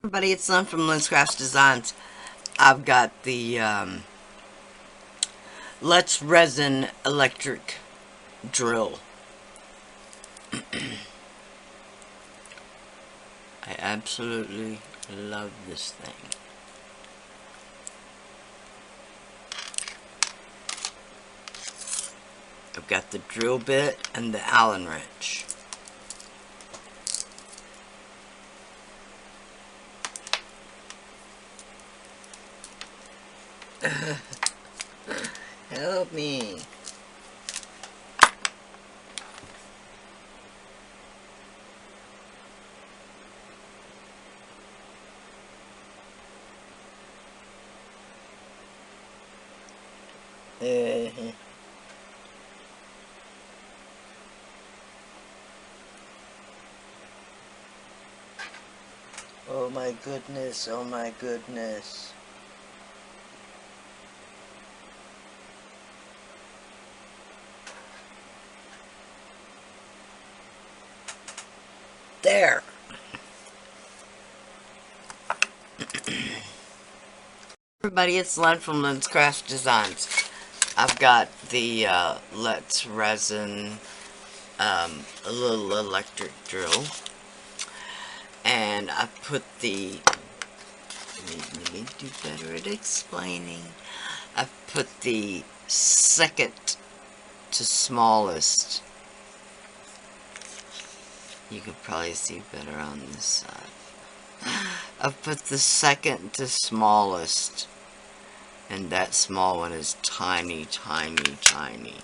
Everybody, it's Lyn from Lyn's Designs. I've got the Letsresin electric drill. I absolutely love this thing. I've got the drill bit and the Allen wrench. Help me. Oh my goodness, oh my goodness. There. Everybody, it's Lyn from Lyn's Craft Designs. I've got the Letsresin a little electric drill, and I put the let me do better at explaining. I put the second to smallest. You could probably see better on this side. I've put the second to smallest, and that small one is tiny, tiny, tiny.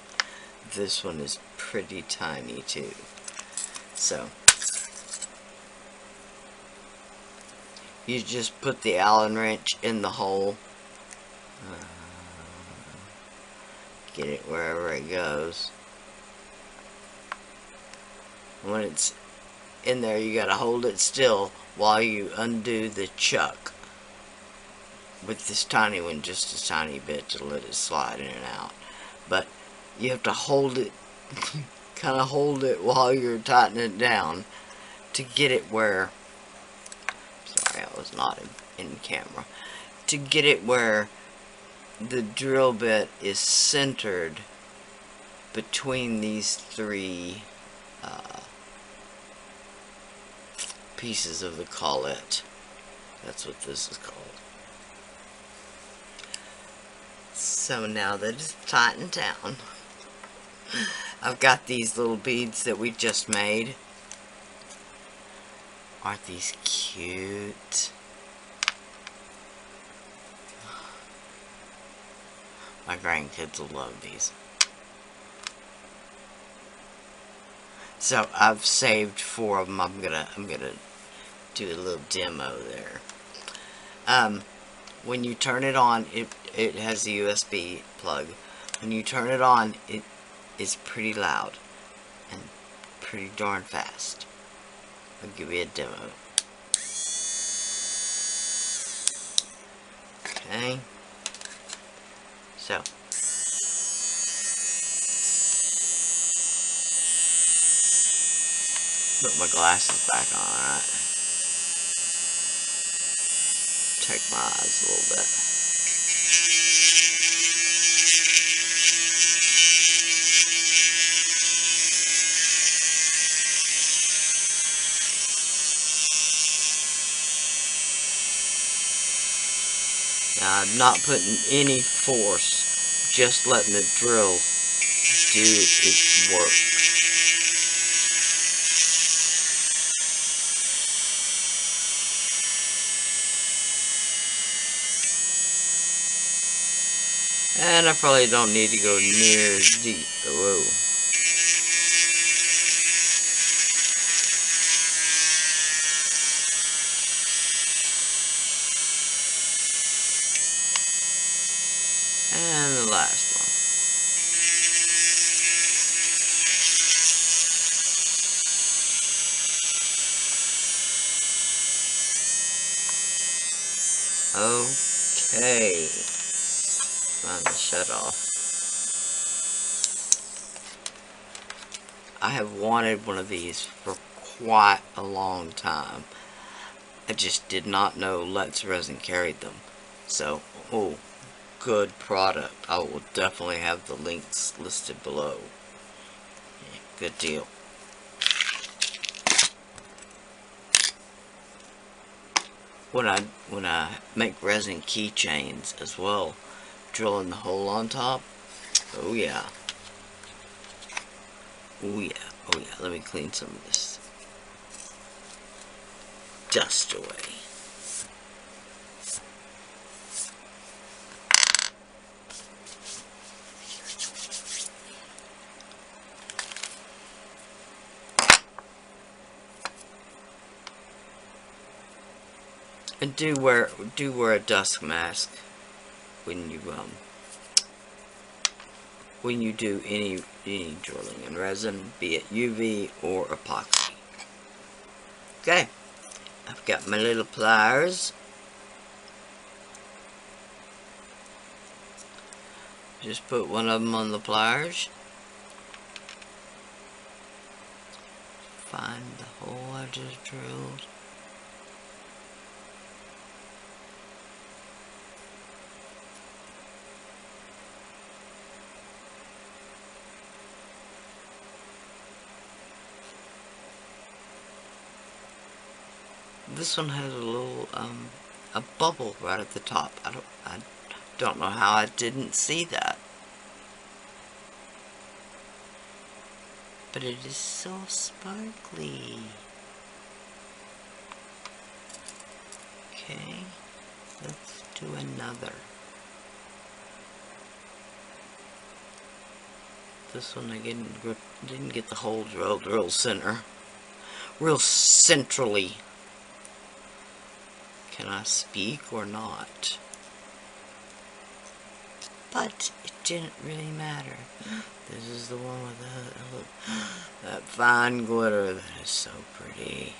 This one is pretty tiny too. So you just put the Allen wrench in the hole, get it wherever it goes. When it's in there, you gotta hold it still while you undo the chuck with this tiny one, just a tiny bit, to let it slide in and out. But you have to hold it, kind of hold it while you're tightening it down to get it where, sorry, I was not in camera, to get it where the drill bit is centered between these three pieces of the collet. That's what this is called. So now that it's tightened down, I've got these little beads that we just made. Aren't these cute? My grandkids will love these. So I've saved 4 of them. I'm gonna do a little demo there. When you turn it on, it has a USB plug. When you turn it on, it is pretty loud and pretty darn fast. I'll give you a demo. Okay. So put my glasses back on, alright? Check my eyes a little bit. Now I'm not putting any force, just letting the drill do its work. And I probably don't need to go near as deep. Whoa. And the last one. Okay. Find the shut off. I have wanted one of these for quite a long time. I just did not know Letsresin carried them. So, oh, good product. I will definitely have the links listed below. Yeah, good deal. When I make resin keychains as well, drilling the hole on top. Oh yeah. Oh yeah. Oh yeah. Let me clean some of this dust away. And do wear a dust mask when you do any drilling in resin, be it UV or epoxy. Okay, I've got my little pliers. Just put one of them on the pliers. Find the hole I just drilled. This one has a little a bubble right at the top. I don't know how I didn't see that. But it is so sparkly. Okay, let's do another. This one I didn't get the hole drilled real centrally. Can I speak or not? But it didn't really matter. This is the one with that fine glitter that is so pretty.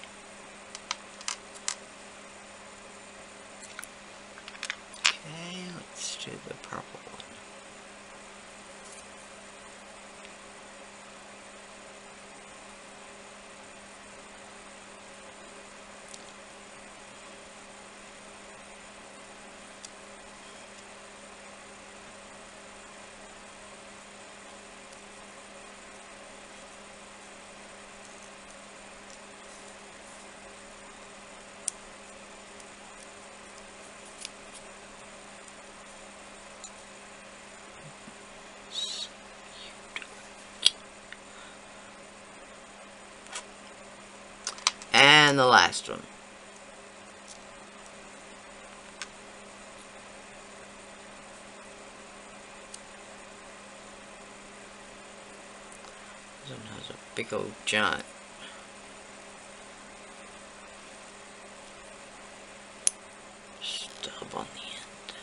Okay, let's do the purple one. And the last one. This one has a big old giant stub on the end.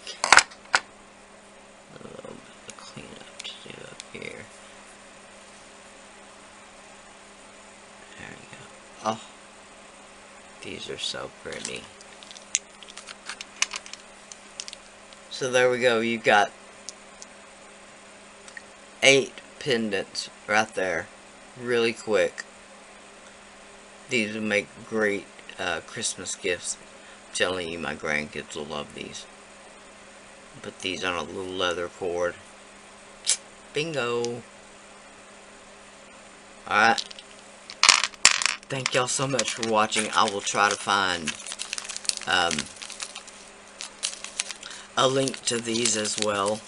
Okay. A little bit of cleanup to do up here. There we go. Oh, these are so pretty. So there we go. You've got 8 pendants right there. Really quick. These would make great Christmas gifts. I'm telling you, my grandkids will love these. Put these on a little leather cord. Bingo. Alright. Thank y'all so much for watching. I will try to find a link to these as well.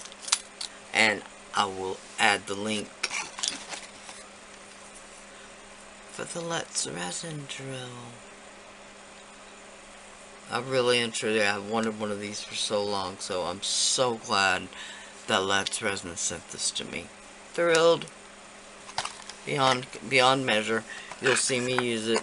And I will add the link for the Letsresin drill. I really and truly have wanted one of these for so long, so I'm so glad that Letsresin sent this to me. Thrilled beyond measure. You'll see me use it